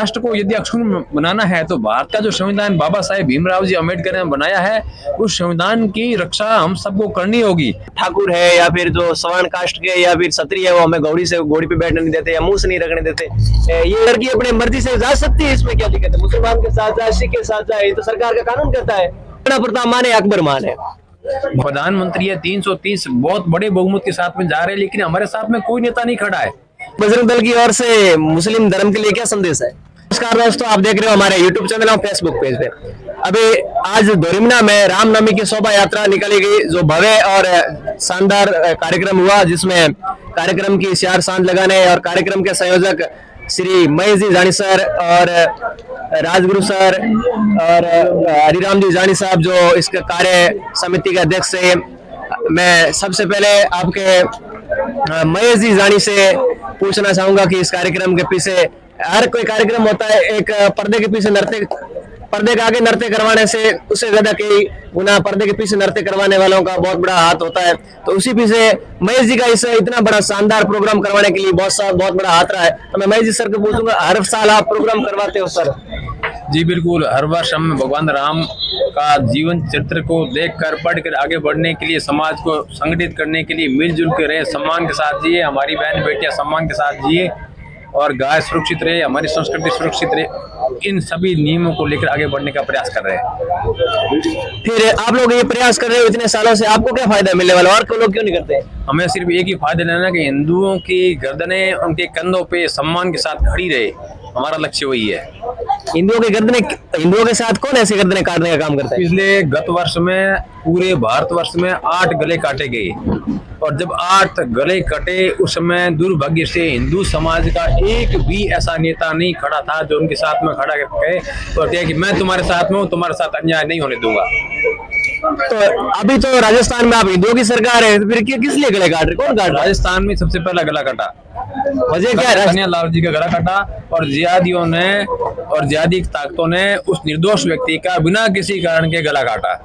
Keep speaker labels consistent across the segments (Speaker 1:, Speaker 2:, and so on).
Speaker 1: राष्ट्र को यदि अक्षुण्ण बनाना है तो भारत का जो संविधान बाबा साहेब भीमराव जी अम्बेडकर ने बनाया है, उस संविधान की रक्षा हम सबको करनी होगी।
Speaker 2: ठाकुर है या फिर जो सवर्ण कास्ट के या फिर क्षत्रिय है, वो हमें घोड़ी पे बैठने नहीं देते या मुंह से नहीं रखने देते। ये लड़की अपने मर्जी से जा सकती है, इसमें क्या दिक्कत है? मुसलमान के साथ जाए, सिख के साथ जाए, तो सरकार का कानून कहता है। प्रताप माने अकबर माने,
Speaker 1: प्रधानमंत्री है 330 बहुत बड़े बहुमत के साथ में जा रहे हैं, लेकिन हमारे साथ में कोई नेता नहीं खड़ा है।
Speaker 2: बजरंग दल की ओर से मुस्लिम धर्म के लिए क्या संदेश है? नमस्कार दोस्तों, आप देख रहे हो हमारे YouTube चैनल और फेसबुक पेज पे। अभी आज दोरिमना में रामनवमी की शोभा यात्रा निकाली गई, जो भव्य और शानदार कार्यक्रम हुआ, जिसमें कार्यक्रम की चार चांद लगाने और कार्यक्रम के संयोजक श्री महेश जी जानी सर और राजगुरु सर और हरिराम जी जानी साहब, जो इस कार्य समिति के अध्यक्ष है। मैं सबसे पहले आपके महेश जी जानी से पूछना चाहूंगा कि इस कार्यक्रम के पीछे, हर कोई कार्यक्रम होता है, एक पर्दे के पीछे नृत्य, पर्दे के आगे नृत्य करवाने से उससे ज्यादा कई गुना पर्दे के पीछे नृत्य करवाने वालों का बहुत बड़ा हाथ होता है। तो उसी पीछे महेश जी का इस इतना बड़ा शानदार प्रोग्राम करवाने के लिए बहुत बड़ा हाथ रहा है। तो मैं महेश जी सर को पूछूंगा, हर साल आप प्रोग्राम करवाते हो सर?
Speaker 1: जी बिल्कुल, हर वर्ष हम भगवान राम का जीवन चरित्र को देखकर पढ़कर आगे बढ़ने के लिए, समाज को संगठित करने के लिए मिलजुल कर रहे, सम्मान के साथ जिए, हमारी बहन बेटियां सम्मान के साथ जिए और गाय सुरक्षित रहे, हमारी संस्कृति सुरक्षित रहे, इन सभी नियमों को लेकर आगे बढ़ने का प्रयास कर रहे हैं।
Speaker 2: फिर आप लोग ये प्रयास कर रहे हो इतने सालों से, आपको क्या फायदा मिलने वाला और लोग क्यों नहीं करते?
Speaker 1: हमें सिर्फ एक ही फायदा लेना कि हिंदुओं की गर्दनें उनके कंधों पे सम्मान के साथ खड़ी रहे, हमारा लक्ष्य वही है।
Speaker 2: हिंदुओं की गर्दनें, हिंदुओं के साथ कौन ऐसे गर्दनें काटने का काम करता है?
Speaker 1: पिछले गत वर्ष में पूरे भारतवर्ष में 8 गले काटे गए, और जब 8 गले कटे उस समय दुर्भाग्य से हिंदू समाज का एक भी ऐसा नेता नहीं खड़ा था जो उनके साथ में खड़ा करके तो कहे कि मैं तुम्हारे साथ में हूँ, तुम्हारे साथ अन्याय नहीं होने दूंगा।
Speaker 2: तो अभी तो राजस्थान में आप हिंदुओं की सरकार है, तो फिर किस लिए गले काट रहे? कौन काट रहा है?
Speaker 1: राजस्थान में सबसे पहला गला काटा,
Speaker 2: वजह क्या है?
Speaker 1: कन्हैया लाल जी का गला काटा, और जिहादियों ने और जिहादी ताकतों ने उस निर्दोष व्यक्ति का बिना किसी कारण के गला काटा।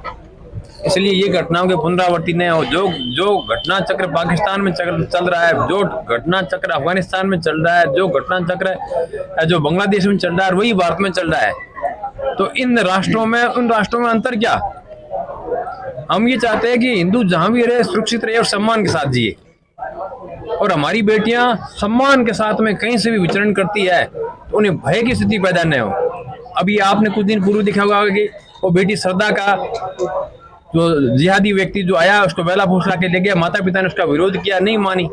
Speaker 1: इसलिए ये घटनाओं के पुनरावृत्ति न हो। जो घटना चक्र पाकिस्तान में चल रहा है, जो घटना चक्र अफगानिस्तान में चल रहा है, जो घटना चक्र जो बांग्लादेश में चल रहा है, वही भारत में चल रहा है। तो इन राष्ट्रों में, उन राष्ट्रों में अंतर क्या? हम ये चाहते हैं कि हिंदू जहां भी रहे सुरक्षित रहे और सम्मान के साथ जिए, और हमारी बेटियां सम्मान के साथ में कहीं से भी विचरण करती है तो उन्हें भय की स्थिति पैदा न हो। अभी आपने कुछ दिन पूर्व देखा होगा कि वो बेटी श्रद्धा का जो जिहादी व्यक्ति जो आया, उसको बेला फुसला के ले गया, माता पिता ने उसका विरोध किया, नहीं मानी,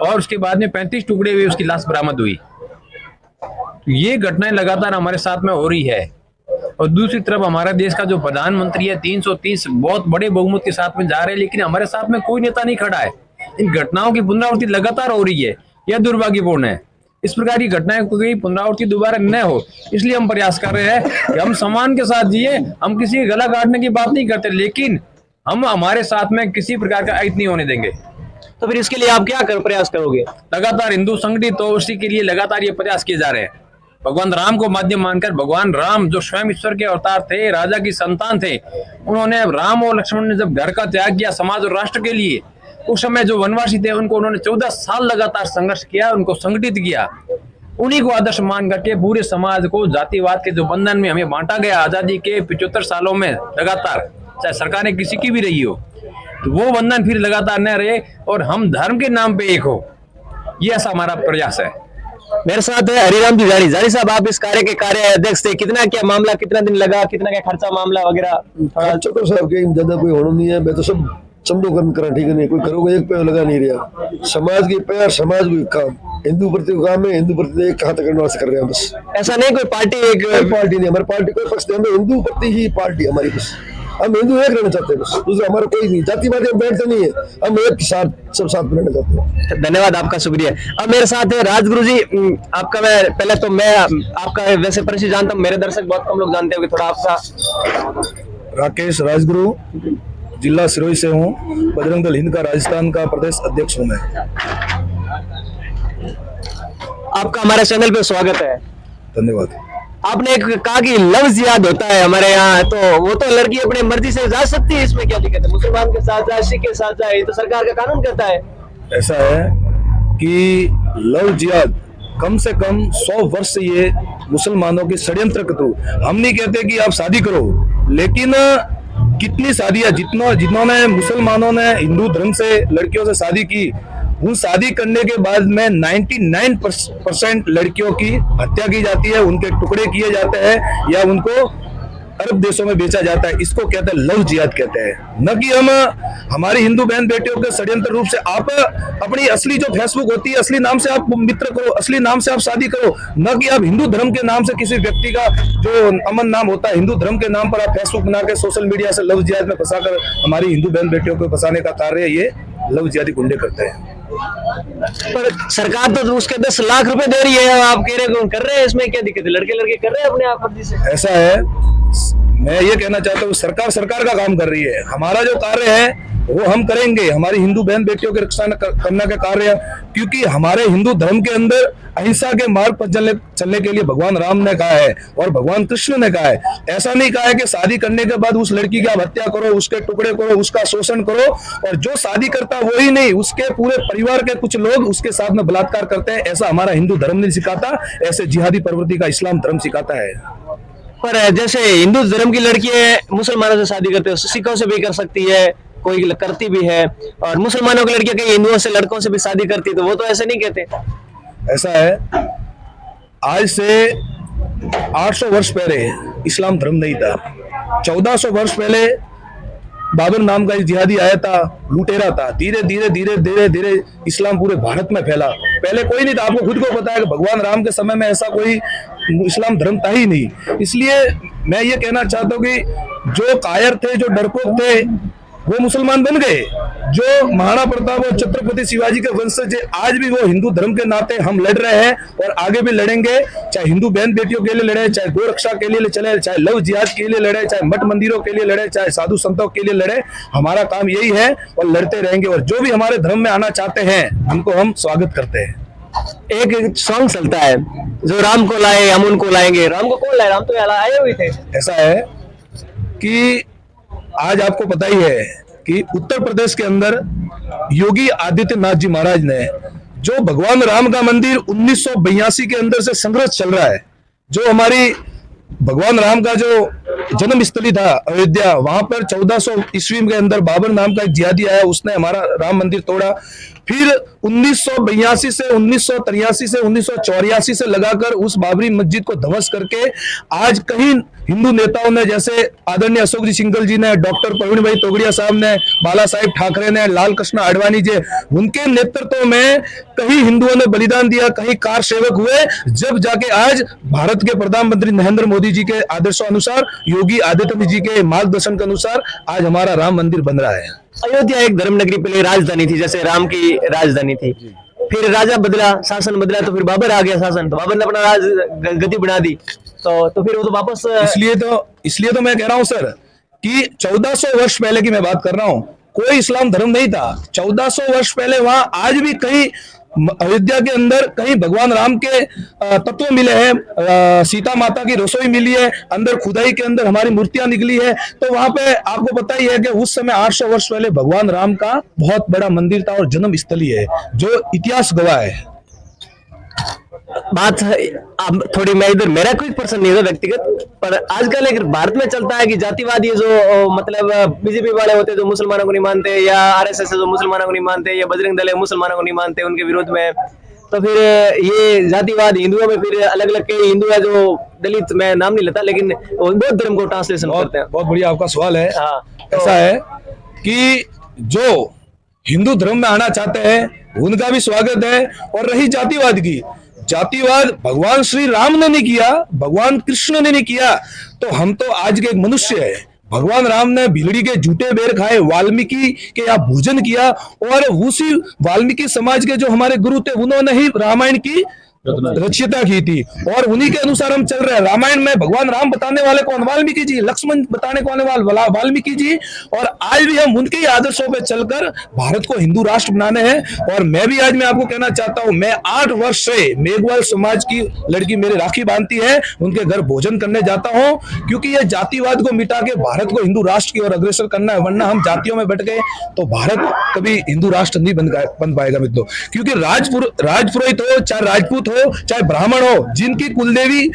Speaker 1: और उसके बाद में 35 टुकड़े हुए उसकी लाश बरामद हुई। तो ये घटनाएं लगातार हमारे साथ में हो रही है। और दूसरी तरफ हमारा देश का जो प्रधानमंत्री है 330 बहुत बड़े बहुमत के साथ में जा रहे हैं, लेकिन हमारे साथ में कोई नेता नहीं खड़ा है। इन घटनाओं की पुनरावृत्ति लगातार हो रही है, यह दुर्भाग्यपूर्ण है। इस प्रकार की घटनाएं कोई पुनरावृत्ति दोबारा न हो, इसलिए हम प्रयास कर रहे हैं कि हम सम्मान के साथ जिए। हम किसी के गला काटने की बात नहीं करते, लेकिन हम हमारे साथ में किसी प्रकार का अहित नहीं होने देंगे।
Speaker 2: तो फिर इसके लिए आप क्या प्रयास करोगे?
Speaker 1: लगातार हिंदू संगठित तो उसी के लिए लगातार ये प्रयास किए जा रहे हैं। भगवान राम को माध्यम मानकर, भगवान राम जो स्वयं ईश्वर के अवतार थे, राजा की संतान थे, उन्होंने, राम और लक्ष्मण ने जब घर का त्याग किया समाज और राष्ट्र के लिए, उस समय जो वनवासी थे उनको उन्होंने 14 साल लगातार संघर्ष किया, उनको संगठित किया। उन्हीं को आदर्श मान करके पूरे समाज को जातिवाद के जो बंधन में हमें बांटा गया आजादी के 75 सालों में लगातार, चाहे सरकारें किसी की भी रही हो, तो वो बंधन फिर लगातार न रहे और हम धर्म के नाम पे एक हो, ये ऐसा हमारा प्रयास है।
Speaker 2: मेरे साथ है हरिराम जी जानी साहब, आप इस कार्य के कार्य अध्यक्ष थे। कितना क्या मामला, कितना दिन लगा, कितना क्या खर्चा मामला वगैरह?
Speaker 3: चक्कर साहब के ज्यादा कोई होना नहीं है, मैं तो सब चंदो कर्म करा, ठीक है नहीं, कोई करोगे एक पैर लगा नहीं रहा। समाज के पैर, समाज को काम, हिंदू प्रति काम है, हिंदू प्रति एक हाथ करने वास्ते कर रहे हैं बस।
Speaker 2: ऐसा नहीं कोई पार्टी, एक
Speaker 3: पार्टी नहीं, हमारी पार्टी कोई पक्ष नहीं, हम हिंदू प्रति ही पार्टी हमारी बस। हम हिंदू एक रहना चाहते हैं बस, दूसरा हमारा कोई नहीं, जातिवादी हम बैठते नहीं है, हम एक साथ सब साथ में रहना चाहते हैं।
Speaker 2: धन्यवाद आपका, शुक्रिया। अब मेरे साथ है राजगुरु जी। आपका मैं पहले तो मैं आपका वैसे परिचय जानता हूँ, मेरे दर्शक बहुत कम लोग जानते होंगे, थोड़ा आपका।
Speaker 4: राकेश राजगुरु, जिला सिरोही से हूँ, बजरंग दल हिंद का राजस्थान का प्रदेश अध्यक्ष हूँ मैं।
Speaker 2: आपका हमारे चैनल पे स्वागत है।
Speaker 4: धन्यवाद।
Speaker 2: आपने एक कहा कि लव जिहाद होता है हमारे यहाँ, तो वो तो लड़की अपनी मर्जी से जा सकती है, इसमें क्या दिक्कत है? मुसलमान के साथ जाए, सिख के साथ जाए, तो सरकार का कानून कहता है।
Speaker 4: ऐसा है कि लव जिहाद कम से कम 100 वर्ष से ये मुसलमानों के षड्यंत्र के थ्रू, हम नहीं कहते कि आप शादी करो, लेकिन कितनी शादियां जिन्होंने मुसलमानों ने हिंदू धर्म से लड़कियों से शादी की, उन शादी करने के बाद में 99% लड़कियों की हत्या की जाती है, उनके टुकड़े किए जाते हैं या उनको अरब देशों में बेचा जाता है। इसको कहते हैं लव जिहाद कहते हैं। न कि हम हमारी हिंदू बहन बेटियों के षड्यंत्र रूप से आप अपनी असली जो फेसबुक होती है, असली नाम से आप मित्र करो, असली नाम से आप शादी करो, न कि आप हिंदू धर्म के नाम से किसी व्यक्ति का जो अमन नाम होता है, हिंदू धर्म के नाम पर आप फेसबुक बना के सोशल मीडिया से लव जिहाद में फंसाकर हमारी हिंदू बहन बेटियों को फंसाने का कार्य ये लव जिहादी गुंडे करते हैं।
Speaker 2: पर सरकार तो उसके 10 लाख रुपए दे रही है, आप कह रहे हो कर रहे हैं, इसमें क्या दिक्कत है? लड़के कर रहे हैं अपने आप मर्जी से।
Speaker 4: ऐसा है, मैं ये कहना चाहता हूँ सरकार का काम कर रही है, हमारा जो कार्य है वो हम करेंगे, हमारी हिंदू बहन बेटियों की रक्षा करने का कार्य है, क्योंकि हमारे हिंदू धर्म के अंदर अहिंसा के मार्ग पर चलने के लिए भगवान राम ने कहा है और भगवान कृष्ण ने कहा है। ऐसा नहीं कहा है कि शादी करने के बाद उस लड़की की आप हत्या करो, उसके टुकड़े करो, उसका शोषण करो, और जो शादी करता वो ही नहीं, उसके पूरे परिवार के कुछ लोग उसके साथ में बलात्कार करते हैं। ऐसा हमारा हिंदू धर्म नहीं सिखाता, ऐसे जिहादी प्रवृत्ति का इस्लाम धर्म सिखाता है।
Speaker 2: पर जैसे हिंदू धर्म की लड़कियां मुसलमानों से शादी करते हैं, सिखों से भी कर सकती है, कोई करती भी है, और मुसलमानों की लड़कियां कई हिंदुओं से लड़कों से भी शादी करती है, तो वो तो ऐसे नहीं कहते।
Speaker 4: ऐसा है, आज से 800 वर्ष पहले इस्लाम धर्म नहीं था। 1400 वर्ष पहले बाबर नाम का एक जिहादी आया था, लुटेरा था। धीरे धीरे इस्लाम पूरे भारत में फैला। पहले कोई नहीं था, आपको खुद को पता है कि भगवान राम के समय में ऐसा कोई इस्लाम धर्म था ही नहीं। इसलिए मैं ये कहना चाहता हूँ कि जो कायर थे, जो डरपोक थे, वो मुसलमान बन गए। जो महाराणा प्रताप और छत्रपति शिवाजी के वंशज, आज भी वो हिंदू धर्म के नाते हम लड़ रहे हैं और आगे भी लड़ेंगे। चाहे हिंदू बहन बेटियों के लिए लड़े, चाहे गौ रक्षा के लिए चले, चाहे लव जिहाद के लिए लड़े, चाहे मठ मंदिरों के लिए लड़े, चाहे साधु संतों के लिए लड़े, हमारा काम यही है और लड़ते रहेंगे। और जो भी हमारे धर्म में आना चाहते हैं उनको हम स्वागत करते हैं।
Speaker 2: एक सॉन्ग चलता है, जो राम को लाए हम उनको लाएंगे। राम को कौन लाए? राम तो आए हुए थे।
Speaker 4: ऐसा है कि आज आपको पता ही है कि उत्तर प्रदेश के अंदर योगी आदित्यनाथ जी महाराज ने जो भगवान राम का मंदिर 1982 के अंदर से संघर्ष चल रहा है, जो हमारी भगवान राम का जो जन्म स्थली था अयोध्या, वहां पर 1400 ईस्वी के अंदर बाबर नाम का एक जिहादी आया, उसने हमारा राम मंदिर तोड़ा। फिर 1982 से 1983 से 1984 से लगाकर उस बाबरी मस्जिद को ध्वस्त करके आज कहीं हिंदू नेताओं ने, जैसे आदरणीय अशोक जी सिंघल जी ने, डॉक्टर प्रवीण भाई तोगड़िया साहब ने, बाला साहेब ठाकरे ने, लाल कृष्ण आडवाणी जी, उनके नेतृत्व में कहीं हिंदुओं ने बलिदान दिया, कहीं कार सेवक हुए, जब जाके आज भारत के प्रधानमंत्री नरेंद्र मोदी जी के आदर्शों अनुसार, योगी आदित्यनाथ जी के मार्गदर्शन के अनुसार आज हमारा राम मंदिर बन रहा है।
Speaker 2: अयोध्या एक धर्म नगरी पहले राजधानी थी, जैसे राम की राजधानी थी, फिर राजा बदला, शासन बदला, तो फिर बाबर आ गया शासन, तो बाबर ने अपना राज गति बना दी, तो फिर वो तो वापस।
Speaker 4: इसलिए तो मैं कह रहा हूं सर कि 1400 वर्ष पहले की मैं बात कर रहा हूं, कोई इस्लाम धर्म नहीं था। 1400 वर्ष पहले वहां आज भी कहीं अयोध्या के अंदर कहीं भगवान राम के तत्व मिले हैं, सीता माता की रसोई मिली है, अंदर खुदाई के अंदर हमारी मूर्तियां निकली है। तो वहां पे आपको पता ही है कि उस समय 800 वर्ष पहले भगवान राम का बहुत बड़ा मंदिर था और जन्म स्थली है, जो इतिहास गवाह है।
Speaker 2: बात अब थोड़ी, मैं इधर मेरा कोई पर्सन नहीं है व्यक्तिगत, पर आजकल एक भारत में चलता है कि जातिवादी जो मतलब बीजेपी वाले होते हैं जो मुसलमानों को नहीं मानते, या आरएसएस जो मुसलमानों को नहीं मानते, या बजरंग दल है मुसलमानों को नहीं मानते, उनके विरोध में, तो फिर ये जातिवाद हिंदुओं में फिर अलग अलग कई हिंदू है जो दलित, मैं नाम नहीं लेता, लेकिन बौद्ध धर्म को ट्रांसलेशन करते हैं।
Speaker 4: बहुत बढ़िया आपका सवाल है।
Speaker 2: हाँ,
Speaker 4: ऐसा है कि जो हिंदू धर्म में आना चाहते हैं उनका भी स्वागत है। और रही जातिवाद की, जातिवाद भगवान श्री राम ने नहीं किया, भगवान कृष्ण ने नहीं किया, तो हम तो आज के एक मनुष्य है। भगवान राम ने भिलड़ी के झूठे बेर खाए, वाल्मीकि के यहाँ भोजन किया, और उसी वाल्मीकि समाज के जो हमारे गुरु थे उन्होंने ही रामायण की रचयिता की थी, और उन्हीं के अनुसार हम चल रहे हैं। रामायण में भगवान राम बताने वाले कौन? वाल्मीकि जी। लक्ष्मण बताने वाले वाल्मीकि जी। और आज भी हम उनके ही आदर्शों पे चलकर भारत को हिंदू राष्ट्र बनाने हैं। और मैं भी आज मैं आपको कहना चाहता हूं, मैं 8 वर्ष से मेघवाल समाज की लड़की मेरे राखी बांधती है, उनके घर भोजन करने जाता हूं, क्योंकि ये जातिवाद को मिटा के भारत को हिंदू राष्ट्र की ओर अग्रसर करना है। वरना हम जातियों में बैठ गए तो भारत कभी हिंदू राष्ट्र नहीं बन पाएगा मित्रों। क्योंकि राजपुरोहित हो, चाहे राजपूत हो, हो, चाहे ब्राह्मण हो, जिनकी कुलदेवी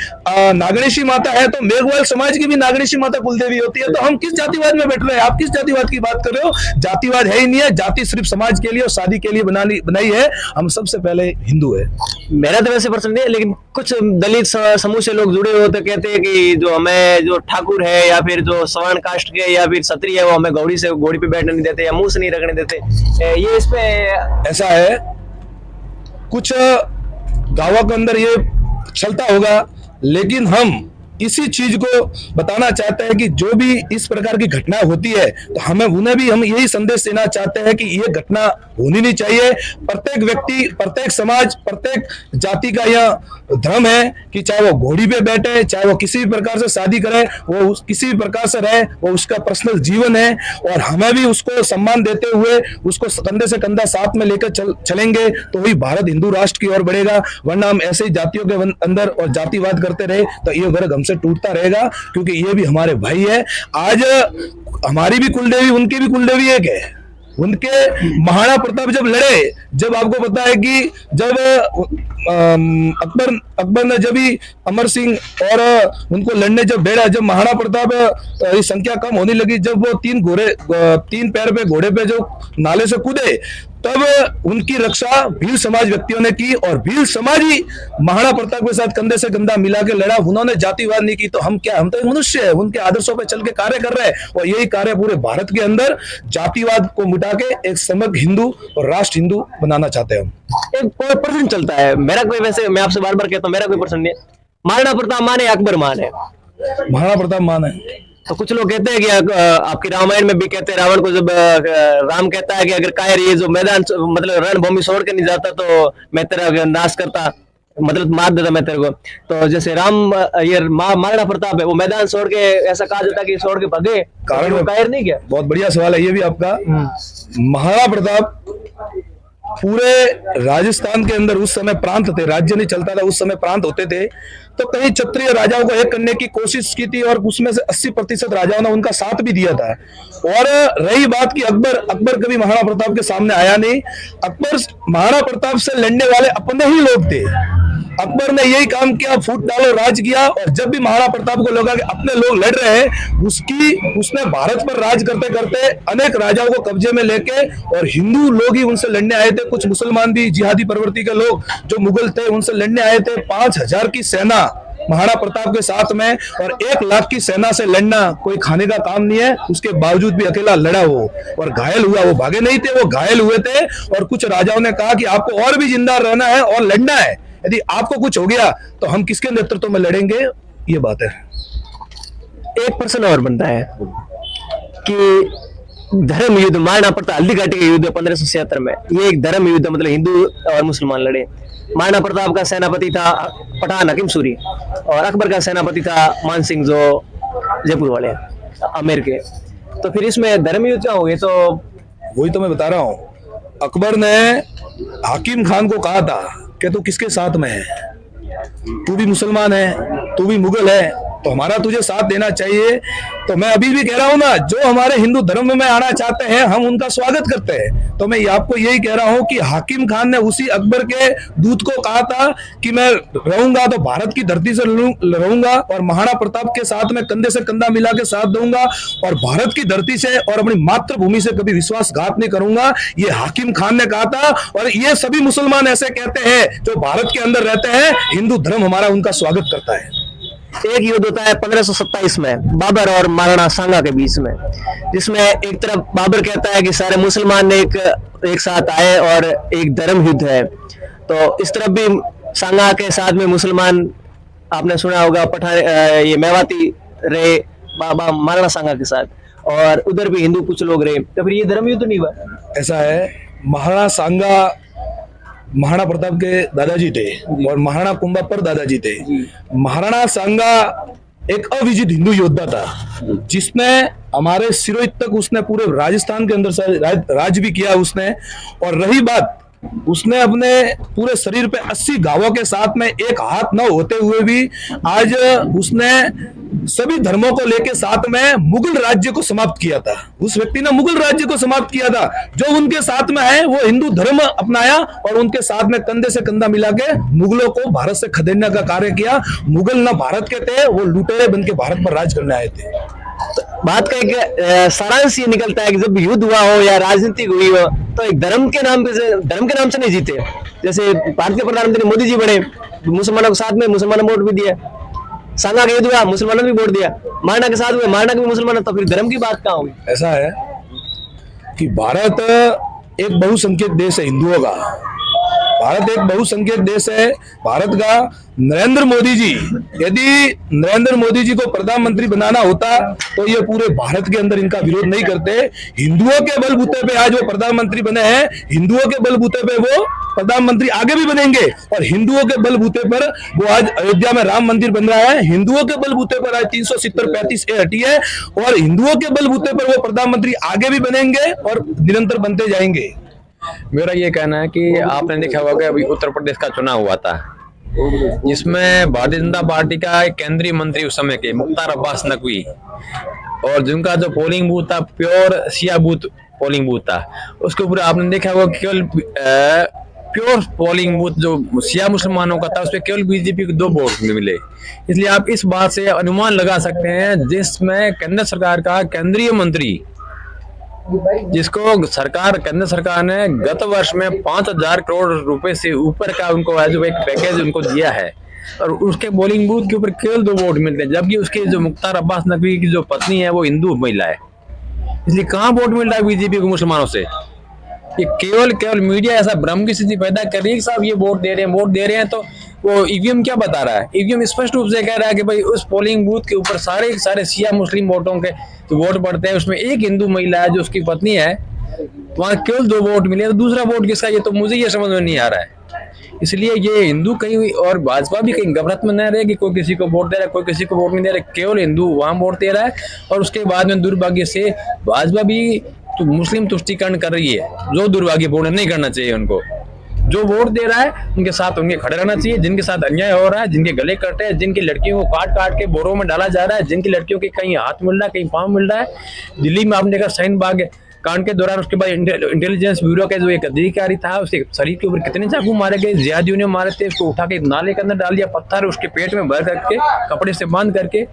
Speaker 4: नागणेशी माता है, तो मेघवाल समाज की भी नागणेशी माता कुलदेवी होती है। तो हम किस जातिवाद में बैठ रहे हैं? आप किस जातिवाद की बात कर रहे हो? जातिवाद है ही नहीं है। जाति सिर्फ समाज के लिए और शादी के लिए बनाई है। हम सबसे पहले हिंदू है।
Speaker 2: मेरा तो वैसे पसंद है, लेकिन कुछ दलित समूह से लोग जुड़े हो तो कहते हैं कि जो हमें जो ठाकुर है या फिर जो सवर्ण कास्ट के या फिर क्षत्रिय है, वो हमें घोड़ी पे बैठने नहीं देते या मुंह से नहीं रखने देते। ये इस पे
Speaker 4: ऐसा है, कुछ गांवों के अंदर ये चलता होगा, लेकिन हम इसी चीज को बताना चाहते हैं कि जो भी इस प्रकार की घटना होती है, तो उन्हें भी हम यही संदेश देना चाहते हैं कि ये घटना होनी नहीं चाहिए। प्रत्येक व्यक्ति, प्रत्येक समाज, प्रत्येक जाति का यह धर्म है कि चाहे वो घोड़ी पे बैठे, चाहे वो किसी भी प्रकार से शादी करे, वो किसी भी प्रकार से रहे, वो उसका पर्सनल जीवन है, और हमें भी उसको सम्मान देते हुए उसको कंधे से कंधा साथ में लेकर चलेंगे, तो वही भारत हिंदू राष्ट्र की ओर बढ़ेगा। वरना हम ऐसे ही जातियों के अंदर और जातिवाद करते रहे तो ये वर्ग हमसे टूटता रहेगा, क्योंकि ये भी हमारे भाई है। आज हमारी भी कुलदेवी, उनकी भी कुलदेवी एक है। उनके महाराणा प्रताप जब लड़े, जब आपको पता है कि जब अकबर ने जब ही अमर सिंह और उनको लड़ने जब भेजा, जब महाराणा प्रताप की संख्या कम होने लगी, जब वो तीन पैर पे घोड़े पे जो नाले से कूदे, तब उनकी रक्षा भील समाज व्यक्तियों ने की, और भील समाज ही महाराणा प्रताप के साथ कंधे से कंधा मिला के लड़ा। उन्होंने जातिवाद नहीं की, तो हम क्या, हम तो एक मनुष्य है, उनके आदर्शों पे चल के कार्य कर रहे हैं, और यही कार्य पूरे भारत के अंदर जातिवाद को मिटा के एक समग्र हिंदू और राष्ट्र हिंदू बनाना चाहते हैं हम।
Speaker 2: एक कोई प्रश्न चलता है मेरा, कोई वैसे मैं आपसे बार बार कहता हूँ, मेरा कोई प्रश्न नहीं है, महाराणा प्रताप मान है, अकबर मान है?
Speaker 4: महाराणा प्रताप मान है।
Speaker 2: तो कुछ लोग कहते हैं कि आपकी रामायण में भी कहते हैं, रावण को जब राम कहता है कि अगर कायर ये जो मैदान मतलब रणभूमि छोड़ के नहीं जाता तो मैं तेरा नाश करता, मतलब मार देता मैं तेरे को। तो जैसे ये महाराणा प्रताप है, वो मैदान छोड़ के, ऐसा कहा जाता है कि छोड़ के भागे, कारण वो कायर नहीं क्या?
Speaker 4: बहुत बढ़िया सवाल है ये भी आपका। महाराणा प्रताप पूरे राजस्थान के अंदर उस समय प्रांत थे, राज्य नहीं चलता था, उस समय प्रांत होते थे, तो कई क्षत्रिय राजाओं को एक करने की कोशिश की थी, और उसमें से 80% राजाओं ने उनका साथ भी दिया था। और रही बात कि अकबर कभी महाराणा प्रताप के सामने आया नहीं। अकबर महाराणा प्रताप से लड़ने वाले अपने ही लोग थे। अकबर ने यही काम किया, फूट डालो राज किया, और जब भी महाराणा प्रताप को लगा कि अपने लोग लड़ रहे हैं, उसने भारत पर राज करते करते अनेक राजाओं को कब्जे में लेके, और हिंदू लोग ही उनसे लड़ने आए थे, कुछ मुसलमान भी जिहादी प्रवृत्ति के लोग जो मुगल थे उनसे लड़ने आए थे। 5000 की सेना महाराणा प्रताप के साथ में, और 1 लाख की सेना से लड़ना कोई खाने का काम नहीं है। उसके बावजूद भी अकेला लड़ा वो, और घायल हुआ। वो भागे नहीं थे, वो घायल हुए थे। और कुछ राजाओं ने कहा कि आपको और भी जिंदा रहना है और लड़ना है, यदि आपको कुछ हो गया तो हम किसके नेतृत्व में लड़ेंगे, ये बात है।
Speaker 2: एक प्रश्न और बनता है कि धर्म युद्ध, महाराणा प्रताप हल्दी घाटी का युद्ध 1576 में, ये एक धर्म युद्ध, मतलब हिंदू और मुसलमान लड़े। महाराणा प्रताप का सेनापति था पठान हकीम सूरी, और अकबर का सेनापति था मान सिंह, जो जयपुर वाले आमेर के। तो फिर इसमें धर्म युद्ध क्या हो गए? तो
Speaker 4: वही तो मैं बता रहा हूँ। अकबर ने हाकिम खान को कहा था कि तू किसके साथ में है, तू भी मुसलमान है, तू भी मुगल है, तो हमारा तुझे साथ देना चाहिए। तो मैं अभी भी कह रहा हूं ना, जो हमारे हिंदू धर्म में आना चाहते हैं हम उनका स्वागत करते हैं। तो मैं आपको यही कह रहा हूं कि हाकिम खान ने उसी अकबर के दूत को कहा था कि मैं रहूंगा तो भारत की धरती से रहूंगा, और महाराणा प्रताप के साथ में कंधे से कंधा मिला के साथ दूंगा, और भारत की धरती से और अपनी मातृभूमि से कभी विश्वासघात नहीं करूंगा। ये हाकिम खान ने कहा था, और ये सभी मुसलमान ऐसे कहते हैं जो भारत के अंदर रहते हैं। हिंदू धर्म हमारा उनका स्वागत करता है।
Speaker 2: एक युद्ध होता है 1527 में बाबर और महाराणा सांगा के बीच में, जिसमें एक तरफ बाबर कहता है कि सारे मुसलमान एक साथ आए और एक धर्म युद्ध है, तो इस तरफ भी सांगा के साथ में मुसलमान, आपने सुना होगा पठान, ये मेवाती रहे बाबा महाराणा सांगा के साथ, और उधर भी हिंदू कुछ लोग रहे। तो फिर ये धर्म युद्ध नहीं हुआ?
Speaker 4: ऐसा है, महाराणा सांगा महाराणा प्रताप के दादाजी थे, और महाराणा कुंभा पर दादाजी थे। महाराणा सांगा एक अविजित हिंदू योद्धा था, जिसने हमारे सिरोही तक उसने पूरे राजस्थान के अंदर राज भी किया उसने। और रही बात, उसने अपने पूरे शरीर पे 80 घावों के साथ में एक हाथ न होते हुए भी आज उसने सभी धर्मों को लेकर साथ में मुगल राज्य को समाप्त किया था। उस व्यक्ति ने मुगल राज्य को समाप्त किया था। जो उनके साथ में है वो हिंदू धर्म अपनाया और उनके साथ में कंधे से कंधा मिला के मुगलों को भारत से खदेड़ने का कार्य किया। मुगल ना भारत के थे, वो लुटेरे बन के भारत पर राज करने आए थे।
Speaker 2: बात का एक सारांश ये निकलता है कि जब युद्ध हुआ हो या राजनीति हुई हो तो एक धर्म के नाम से नहीं जीते। जैसे भारतीय प्रधानमंत्री मोदी जी बने, मुसलमानों के साथ में मुसलमानों वोट भी दिया, सांगा का युद्ध हुआ मुसलमानों ने भी वोट दिया, मारना के साथ हुए मारना के भी मुसलमान, तो फिर धर्म की बात कहाँ हुई?
Speaker 4: ऐसा है कि भारत एक बहुसंख्यक देश है हिंदुओं का। भारत एक बहुसंख्यक देश है। भारत का नरेंद्र मोदी जी, यदि नरेंद्र मोदी जी को प्रधानमंत्री बनाना होता तो ये पूरे भारत के अंदर इनका विरोध नहीं करते। हिंदुओं के बलबूते पे आज वो प्रधानमंत्री बने हैं, हिंदुओं के बलबूते पे वो प्रधानमंत्री आगे भी बनेंगे और हिंदुओं के बलबूते पर वो आज अयोध्या में राम मंदिर बन रहा है। हिंदुओं के बलबूते पर आज 370-35 हटी है और हिंदुओं के बलबूते पर वो प्रधानमंत्री आगे भी बनेंगे और निरंतर बनते जाएंगे।
Speaker 1: मेरा ये कहना है कि आपने देखा होगा कि अभी उत्तर प्रदेश का चुनाव हुआ था, जिसमें भारतीय जनता पार्टी का एक केंद्रीय मंत्री उस समय के मुख्तार अब्बास नकवी, और जिनका जो पोलिंग बूथ था प्योर शिया बूथ पोलिंग बूथ था, उसके ऊपर आपने देखा होगा केवल प्योर पोलिंग बूथ जो शिया मुसलमानों का था उस पर केवल बीजेपी को 2 वोट मिले। इसलिए आप इस बात से अनुमान लगा सकते हैं जिसमें केंद्र सरकार का केंद्रीय मंत्री, जिसको केंद्र सरकार ने गत वर्ष में 5,000 करोड़ रुपए से ऊपर का उनको एज एक पैकेज उनको दिया है, और उसके पोलिंग बूथ के ऊपर केवल 2 वोट मिलते हैं, जबकि उसके जो मुख्तार अब्बास नकवी की जो पत्नी है वो हिंदू महिला है। इसलिए कहाँ वोट मिल रहा है बीजेपी को मुसलमानों से? ये केवल मीडिया ऐसा भ्रम की स्थिति पैदा कर रही है कि साहब ये वोट दे रहे हैं, तो वो ईवीएम क्या बता रहा है? ईवीएम स्पष्ट रूप से कह रहा है कि भाई उस पोलिंग बूथ के ऊपर सारे शिया मुस्लिम वोटों के जो वोट पड़ते हैं उसमें एक हिंदू महिला है जो उसकी पत्नी है, वहां केवल 2 वोट मिले, तो दूसरा वोट किसका? ये तो मुझे ये समझ में नहीं आ रहा है। इसलिए ये हिंदू कहीं और भाजपा भी कहीं घबराहट में न रहे कि कोई किसी को वोट दे रहा है, कोई किसी को वोट नहीं दे रहा, केवल हिंदू वहां वोट दे रहा है। और उसके बाद में दुर्भाग्य से भाजपा भी तो मुस्लिम तुष्टीकरण कर रही है, जो दुर्भाग्यपूर्ण नहीं करना चाहिए। उनको जो वोट दे रहा है उनके साथ उनके खड़े रहना चाहिए, जिनके साथ अन्याय हो रहा है, जिनके गले कट रहे हैं, जिनकी लड़कियों को काट के बोरों में डाला जा रहा है, जिनकी लड़कियों के कहीं हाथ मिल रहा है कहीं पाँव मिल रहा है। दिल्ली में आपने देखा शाहीन बाग कांड के दौरान उसके बाद इंटेलिजेंस ब्यूरो का जो एक अधिकारी था उसके शरीर के ऊपर कितने चाकू मारे गए, जिहादियों ने मारे थे, उसको उठा के नाले के अंदर डाल दिया, पत्थर उसके पेट में भर करके कपड़े से बांध करके।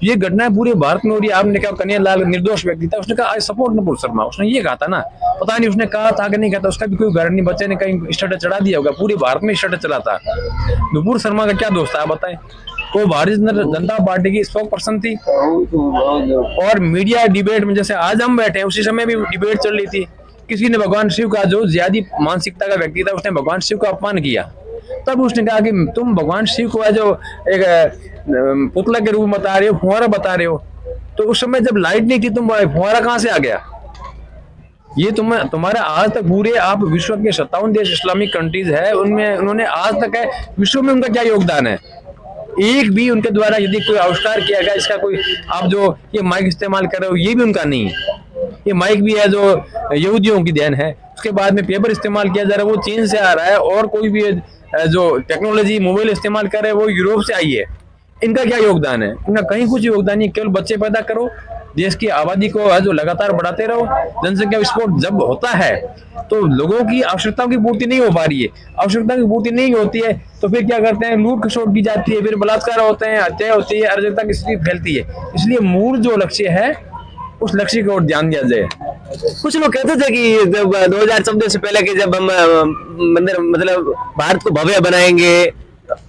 Speaker 1: ये घटना पूरे भारत में हो रही है। आपने कहा कन्हैया लाल निर्दोष व्यक्ति था, उसने कहा आई सपोर्ट नुपुर शर्मा, उसने ये कहा था ना, पता नहीं उसने कहा था कि नहीं कहा था, उसका भी कोई घर नहीं, बच्चे ने कहीं स्टेटस चढ़ा दिया होगा, पूरे भारत में स्टेटस चला था। नुपुर शर्मा का क्या दोस्त है आप बताएं? वो भारतीय जनता पार्टी की स्पोक पर्सन थी, और मीडिया डिबेट में जैसे आज हम बैठे हैं उसी समय भी डिबेट चल रही थी। किसी ने भगवान शिव का जो ज्यादा मानसिकता का व्यक्ति था उसने भगवान शिव का अपमान किया, तब उसने कहा कि तुम भगवान शिव को जो एक पुतला के रूप में बता रहे हो, फुहारा बता रहे हो, तो उस समय जब लाइट नहीं थी तुम फुहारा कहाँ से आ गया? ये तुम्हारा आज तक पूरे आप विश्व के 57 देश इस्लामिक कंट्रीज है, उनमें उन्होंने आज तक है विश्व में उनका क्या योगदान है? एक भी उनके द्वारा यदि कोई आविष्कार किया गया इसका कोई, आप जो ये माइक इस्तेमाल कर रहे हो ये भी उनका नहीं है, ये माइक भी है जो यहूदियों की देन है। उसके बाद में पेपर इस्तेमाल किया जा रहा है वो चीन से आ रहा है, और कोई भी जो टेक्नोलॉजी मोबाइल इस्तेमाल कर रहे हैं वो यूरोप से आई है। इनका क्या योगदान है? इनका कहीं कुछ योगदान नहीं। केवल बच्चे पैदा करो, देश की आबादी को जो लगातार बढ़ाते रहो, जनसंख्या विस्फोट जब होता है तो लोगों की आवश्यकताओं की पूर्ति नहीं हो पा रही है, आवश्यकता की पूर्ति नहीं होती है तो फिर क्या करते हैं? लूट खसोट की जाती है, फिर बलात्कार होते हैं, हत्या होती है, अराजकता की स्थिति फैलती है। इसलिए मूल जो लक्ष्य है उस लक्ष्य की ओर ध्यान दिया जाए।
Speaker 2: कुछ लोग कहते थे कि जब 2014 से पहले कि जब हम मंदिर मतलब भारत को भव्य बनाएंगे,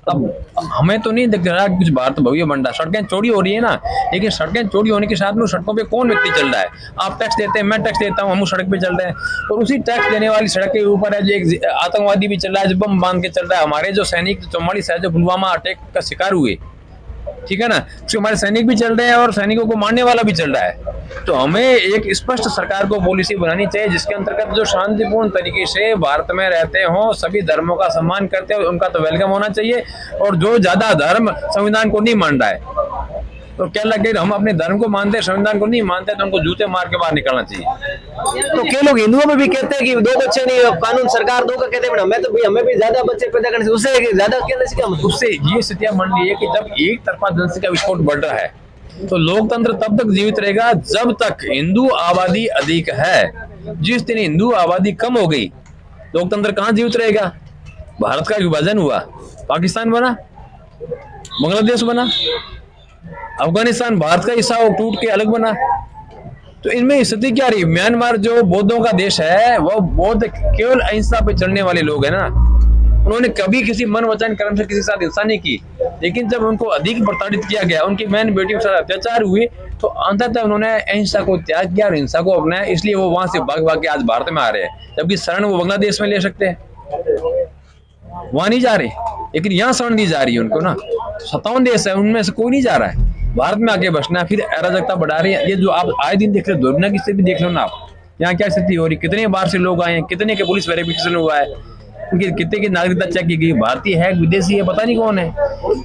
Speaker 1: अब हमें तो नहीं दिख रहा कि कुछ भारत भव्य बन रहा। सड़कें चौड़ी हो रही है ना, लेकिन सड़कें चौड़ी होने के साथ में सड़कों पे कौन व्यक्ति चल रहा है? आप टैक्स देते हैं, मैं टैक्स देता हूँ, हम उस सड़क पे चल रहे हैं, और उसी टैक्स देने वाली सड़क के ऊपर है जो एक आतंकवादी भी चल रहा है जो बम बांध के चल रहा है। हमारे जो सैनिक 44 है जो पुलवामा अटैक का शिकार हुए, ठीक है ना, उसके हमारे सैनिक भी चल रहे हैं और सैनिकों को मारने वाला भी चल रहा है। तो हमें एक स्पष्ट सरकार को पॉलिसी बनानी चाहिए जिसके अंतर्गत जो शांतिपूर्ण तरीके से भारत में रहते हों, सभी धर्मों का सम्मान करते हो, उनका तो वेलकम होना चाहिए। और जो ज्यादा धर्म संविधान को नहीं मान रहा है तो क्या लगे हम अपने धर्म को मानते हैं, संविधान को नहीं मानते, तो उनको जूते मार के बाहर निकलना चाहिए।
Speaker 2: तो कई लोग हिंदुओं में भी कहते हैं कि 2 बच्चे नहीं, कानून सरकार 2 का कहते हैं, हमें तो हमें भी ज्यादा बच्चे पैदा करने से उससे ज्यादा कहने से क्या मतलब?
Speaker 1: उससे ये स्थितियां बन रही है कि जब एक तरफा जनसंख्या विस्फोट बढ़ रहा है तो लोकतंत्र तब तक जीवित रहेगा जब तक हिंदू आबादी अधिक है। जिस दिन हिंदू आबादी कम हो गई, लोकतंत्र कहाँ जीवित रहेगा? भारत का विभाजन हुआ, पाकिस्तान बना, बांग्लादेश बना, अफगानिस्तान भारत का हिस्सा टूट के अलग बना। तो इनमें स्थिति क्या रही? म्यांमार जो बौद्धों का देश है, वो बौद्ध केवल अहिंसा पे चलने वाले लोग हैं ना, उन्होंने कभी किसी मन वचन कर्म से किसी के साथ हिंसा नहीं की। लेकिन जब उनको अधिक प्रताड़ित किया गया, उनकी बहन बेटियों के साथ अत्याचार हुए, तो अंततः उन्होंने अहिंसा को त्याग किया और हिंसा को अपनाया। इसलिए वो वहां से भाग भाग के आज भारत में आ रहे हैं, जबकि शरण वो बांग्लादेश में ले सकते हैं, वहां नहीं जा रहे। लेकिन यहाँ शरण दी जा रही है उनको ना। 57 देश है, उनमें से कोई नहीं जा रहा है, भारत में आके बसना, फिर अराजकता बढ़ा रही है। ये जो आप आए दिन देख रहे हो, दुर्घटना की स्थिति देख लो ना आप, यहाँ क्या स्थिति हो रही, कितने बार से लोग आए हैं, कितने के पुलिस वेरिफिकेशन हुआ है, उनकी कितने की नागरिकता चेक की गई, भारतीय है विदेशी है पता नहीं कौन है।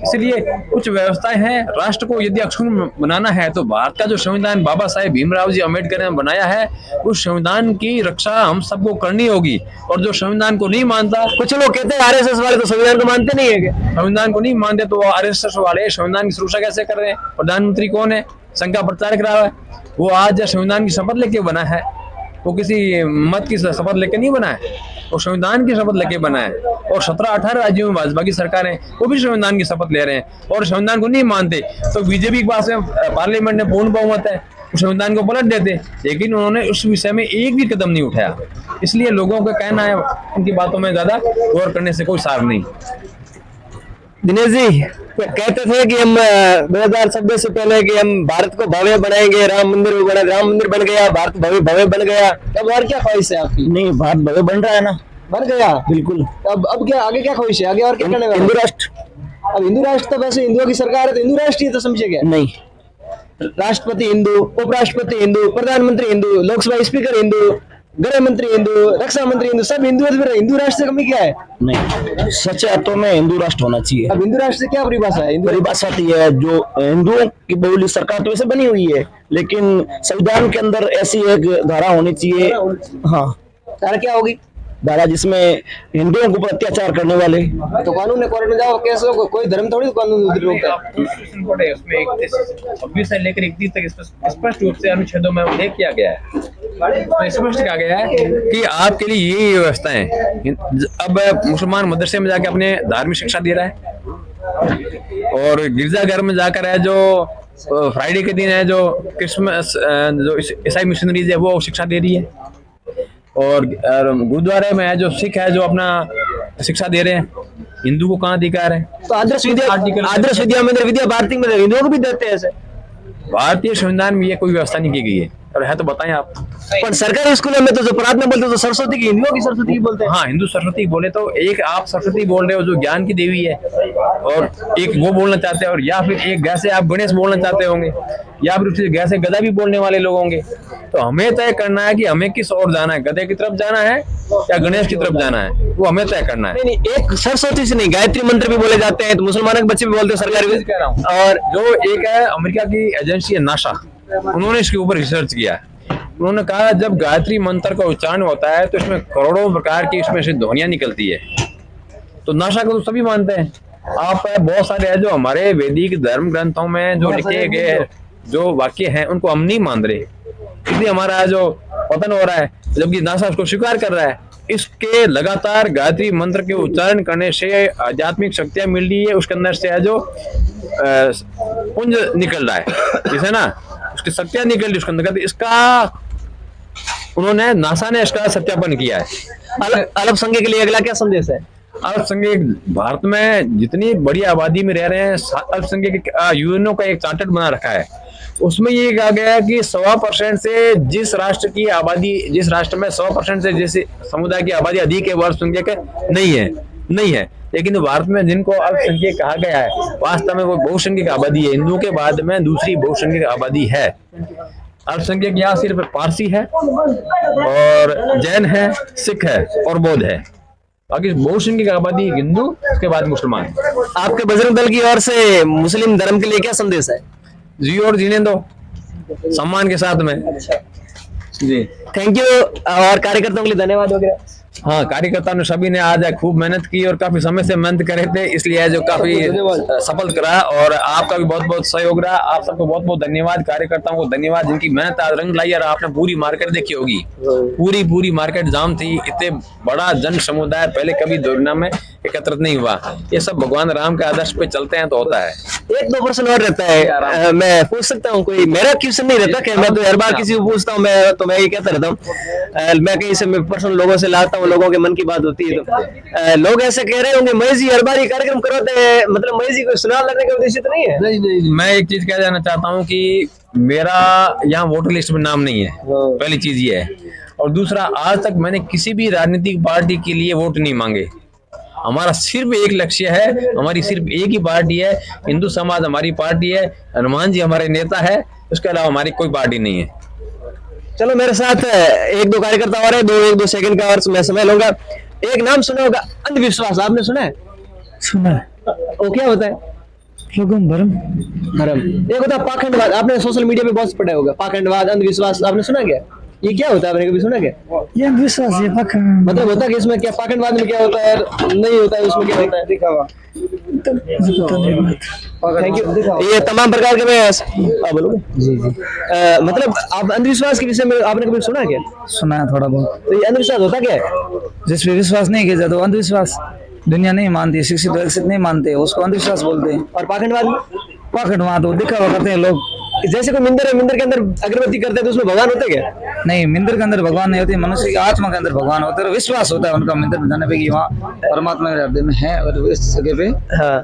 Speaker 1: इसलिए कुछ व्यवस्थाएं हैं। राष्ट्र को यदि अक्षुण्ण बनाना है तो भारत का जो संविधान बाबा साहेब भीमराव जी अम्बेडकर ने बनाया है, उस संविधान की रक्षा हम सबको करनी होगी। और जो संविधान को नहीं मानता,
Speaker 2: कुछ लोग कहते हैं आरएसएस वाले तो संविधान को मानते नहीं है क्या?
Speaker 1: संविधान को नहीं मानते तो आरएसएस वाले संविधान की सुरक्षा कैसे कर रहे हैं? प्रधानमंत्री कौन है? संघ का प्रचार करा है वो, आज संविधान की शपथ लेके बना है, वो किसी मत की शपथ लेके नहीं बना है, वो संविधान की शपथ लेके बना है। और 17-18 राज्यों में भाजपा की सरकार है, वो भी संविधान की शपथ ले रहे हैं और संविधान को नहीं मानते। तो बीजेपी के पास में पार्लियामेंट में पूर्ण बहुमत है, वो संविधान को पलट देते, लेकिन उन्होंने उस विषय में एक भी कदम नहीं उठाया। इसलिए लोगों का कहना है, उनकी बातों में ज्यादा गौर करने से कोई सार नहीं।
Speaker 2: दिनेश जी कहते थे कि हम 2026 से पहले कि हम भारत को भव्य बनाएंगे, राम मंदिर बन गया, भारत भव्य बन गया। अब और क्या ख्वाहिश है आपकी?
Speaker 5: नहीं, भारत भव्य बन रहा है ना,
Speaker 2: बन गया
Speaker 5: बिल्कुल।
Speaker 2: अब क्या आगे क्या ख्वाहिश है? आगे और क्या करने वाले?
Speaker 5: हिंदू राष्ट्र।
Speaker 2: अब हिंदू राष्ट्र तो वैसे हिंदुओं की सरकार है, तो हिंदू राष्ट्र ही तो समझे क्या?
Speaker 5: नहीं,
Speaker 2: राष्ट्रपति हिंदू, उपराष्ट्रपति हिंदू, प्रधानमंत्री हिंदू, लोकसभा स्पीकर हिंदू, गृह मंत्री हिंदू, रक्षा मंत्री हिंदू, सब हिंदू है। हिंदू राष्ट्र से कमी क्या है?
Speaker 5: नहीं, सच्चे अर्थों में हिंदू राष्ट्र होना चाहिए।
Speaker 2: अब हिंदू राष्ट्र से क्या परिभाषा है?
Speaker 5: परिभाषा है जो हिंदुओं की बहुली सरकार तो वैसे बनी हुई है, लेकिन संविधान के अंदर ऐसी एक धारा होनी चाहिए। हाँ,
Speaker 2: धारा क्या होगी?
Speaker 5: धारा जिसमें हिंदुओं के ऊपर अत्याचार करने वाले,
Speaker 2: तो कानून ने कोर्ट में जाओ, केस हो, कोई धर्म थोड़ी कानून रोकता है।
Speaker 1: उसमें 26 से लेकर 31 तक स्पष्ट रूप से अनुच्छेदों में उल्लेख किया गया है, स्पष्ट कहा गया है कि आपके लिए ये व्यवस्था है। अब मुसलमान मदरसे में जाके अपने धार्मिक शिक्षा दे रहा है, और गिरजाघर में जाकर है जो फ्राइडे के दिन है जो क्रिसमस जो ईसाई मिशनरीज है वो शिक्षा दे रही है, और गुरुद्वारे में है जो सिख है जो अपना शिक्षा दे रहे हैं। हिंदू को कहाँ अधिकार है?
Speaker 2: तो आदर्श विद्या में विद्या भारती में हिंदुओं को भी देते हैं ऐसे।
Speaker 1: भारतीय संविधान में ये कोई व्यवस्था नहीं की गई है, और है तो बताएं आप।
Speaker 2: पर सरकारी स्कूलों में तो जो प्रार्थना बोलते हैं तो सरस्वती की, हिंदुओं की सरस्वती की बोलते हैं।
Speaker 1: हाँ, हिंदू सरस्वती बोले तो एक आप सरस्वती बोल रहे हो जो ज्ञान की देवी है, और एक वो बोलना चाहते हैं, और या फिर एक गैसे आप गणेश बोलना चाहते होंगे, या फिर गैसे गधा भी बोलने वाले लोग होंगे। तो हमें तय करना है कि हमें किस ओर जाना है, गधे की तरफ जाना है या गणेश की तरफ जाना है, वो हमें तय करना है।
Speaker 2: नहीं, एक सरस्वती से नहीं, गायत्री मंत्र भी बोले जाते हैं, तो मुसलमानों के बच्चे भी बोलते हैं सरकारी।
Speaker 1: कह रहा हूँ, और जो एक है अमेरिका की एजेंसी है नासा, उन्होंने इसके ऊपर रिसर्च किया है। उन्होंने कहा जब गायत्री मंत्र का उच्चारण होता है तो इसमें करोड़ों प्रकार की इसमें से ध्वनियां निकलती है। तो नासा को तो सभी मानते हैं। आप बहुत सारे हैं जो हमारे वैदिक धर्म ग्रंथों में जो लिखे गए जो वाक्य हैं उनको हम नहीं मान रहे, इसलिए हमारा जो पतन हो रहा है, जबकि नासा उसको स्वीकार कर रहा है। इसके लगातार गायत्री मंत्र के उच्चारण करने से आध्यात्मिक शक्तियां मिल रही है, उसके अंदर से है जो पुंज निकल रहा है, जैसे ना उसकी शक्तियां निकल रही उसके अंदर। इसका उन्होंने नासा ने इसका सत्यापन किया है।
Speaker 2: अल्पसंख्यक के लिए अगला क्या संदेश है?
Speaker 1: अल्पसंख्यक भारत में जितनी बड़ी आबादी में रह रहे हैं, अल्पसंख्यक यूएनओ का एक चार्टर बना रखा है, उसमें ये कहा गया है कि 100% से जिस राष्ट्र की आबादी, जिस राष्ट्र में 100% से जिस समुदाय की आबादी अधिक है वो अल्पसंख्यक नहीं है। लेकिन भारत में जिनको अल्पसंख्यक कहा गया है, वास्तव में वो बहुसंख्यक आबादी है। हिंदुओं के बाद में दूसरी बहुसंख्यक आबादी है। अल्पसंख्यक यहाँ सिर्फ पारसी है और जैन है, सिख है और बौद्ध है। बाकी बहुसंख्यक आबादी हिंदू, उसके बाद मुसलमान।
Speaker 2: आपके बजरंग दल की ओर से मुस्लिम धर्म के लिए क्या संदेश है?
Speaker 1: जी और जीने दो सम्मान के साथ में। जी,
Speaker 2: थैंक यू, और कार्यकर्ताओं के लिए धन्यवाद वगैरह।
Speaker 1: हाँ, कार्यकर्ताओं ने सभी ने आज खूब मेहनत की और काफी समय से मेहनत करे थे, इसलिए आज जो काफी सफल करा। और आपका भी बहुत बहुत सहयोग रहा। आप सबको बहुत बहुत धन्यवाद, कार्यकर्ताओं को धन्यवाद जिनकी मेहनत आज रंग लाई। और आपने पूरी मार्केट देखी होगी, पूरी मार्केट जाम थी। इतने बड़ा जन समुदाय पहले कभी दोरना में एकत्रित नहीं हुआ। ये सब भगवान राम के आदर्श पे चलते हैं तो होता है।
Speaker 2: 1-2 प्रश्न और रहता है, मैं पूछ सकता हूँ? कोई मेरा क्वेश्चन नहीं रहता कि मैं तो हर बार किसी को पूछता हूँ, मैं ये कहता रहता हूँ। मैं कहीं से पर्सनल लोगों से लाता हूँ, लोगों के मन की बात होती है, तो लोग ऐसे कह रहे होंगे महेश जी हर बार ये कार्यक्रम करवाते हैं, मतलब महेश जी को चुनाव लड़ने का उद्देश्य तो नहीं है?
Speaker 3: नहीं,
Speaker 1: मैं एक चीज कह देना चाहता हूँ कि मेरा यहाँ वोटर लिस्ट में नाम नहीं है, पहली चीज ये है। और दूसरा, आज तक मैंने किसी भी राजनीतिक पार्टी के लिए वोट नहीं मांगे। हमारा सिर्फ एक लक्ष्य है, हमारी सिर्फ एक ही पार्टी है, हिंदू समाज हमारी पार्टी है, हनुमान जी हमारे नेता है, उसके अलावा हमारी कोई पार्टी नहीं है।
Speaker 2: चलो मेरे साथ 1-2 कार्यकर्ता और है, 1-2 सेकंड का और मैं समय लूंगा। एक नाम सुना होगा, अंधविश्वास, आपने सुना है?
Speaker 6: सुना है।
Speaker 2: वो क्या होता है?
Speaker 6: लोगों भरम।
Speaker 2: एक होता है पाखंडवाद, आपने सोशल मीडिया पे बहुत पढ़ा होगा, पाखंडवाद, अंधविश्वास, आपने सुना क्या? ये क्या होता है, आपने कभी सुना क्या?
Speaker 6: ये विश्वास, ये पाखंड।
Speaker 2: मतलब होता है कि इसमें क्या पाखंडवाद में क्या होता है, नहीं होता है, उसमें क्या होता है? दिखावा। Thank you. ये तमाम प्रकार के मैं आप बोलोगे?
Speaker 6: जी।
Speaker 2: मतलब आप अंधविश्वास के विषय में आपने कभी सुना क्या?
Speaker 6: सुना है थोड़ा बहुत।
Speaker 2: तो ये अंधविश्वास होता क्या है?
Speaker 6: जिस पे विश्वास नहीं किया जाता वो अंधविश्वास। दुनिया नहीं मानती, शिक्षित विकसित नहीं मानते, उसको अंधविश्वास बोलते हैं।
Speaker 2: और पाखंडवाद?
Speaker 6: पाखंडवाद वो दिखावा करते हैं लोग।
Speaker 2: जैसे कोई मिंदर है, मिंदर के अंदर अगरबत्ती करते हैं तो उसमें भगवान होता है क्या?
Speaker 6: नहीं, मिंदर के अंदर भगवान नहीं होते, मनुष्य की आत्मा के अंदर भगवान होते हैं। विश्वास होता है उनका मिंदर में जाने पे कि वहाँ परमात्मा मेरे हृदय में है और इस जगह पे
Speaker 2: हाँ।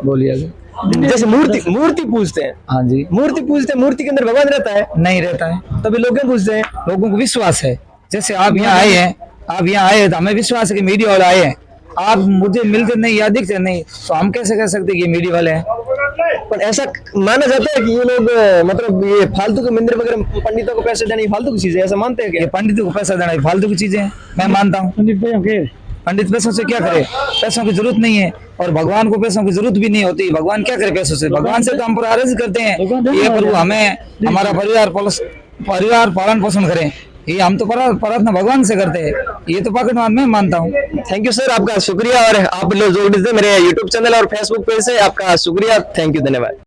Speaker 6: बोलिए आगे।
Speaker 2: जैसे मूर्ति पूजते हैं।
Speaker 6: हाँ जी।
Speaker 2: मूर्ति पूजते हैं, मूर्ति के अंदर भगवान रहता है?
Speaker 6: नहीं रहता है।
Speaker 2: तभी लोग क्यों पूजते हैं?
Speaker 6: लोगों को विश्वास है। जैसे आप यहाँ आए हैं, तो हमें विश्वास है कि मीडिया वाले आए हैं। आप मुझे मिलते नहीं या दिखते नहीं, तो हम कैसे कह सकते कि ये मीडिया वाले हैं?
Speaker 2: पर ऐसा माना जाता है कि ये लोग मतलब ये फालतू के मंदिर वगैरह पंडितों को पैसे देने फालतू की चीज है, ऐसा मानते हैं क्या?
Speaker 6: ये पंडितों को पैसा देना फालतू की चीजें हैं, मैं मानता हूँ। पंडित पैसों से क्या करे? पैसों की जरूरत नहीं है, और भगवान को पैसों की जरूरत भी नहीं होती। भगवान क्या करे पैसों से? भगवान से तो हम पूरा अर्ज करते हैं, ये प्रभु हमें हमारा परिवार पालन पोषण करें। ये हम तो प्रार्थना भगवान से करते हैं। ये तो पाखंडवाद में मानता हूँ।
Speaker 2: थैंक यू सर, आपका शुक्रिया। और आप लोग जोड़ दीजिए मेरे यूट्यूब चैनल और फेसबुक पेज से, आपका शुक्रिया, थैंक यू, धन्यवाद।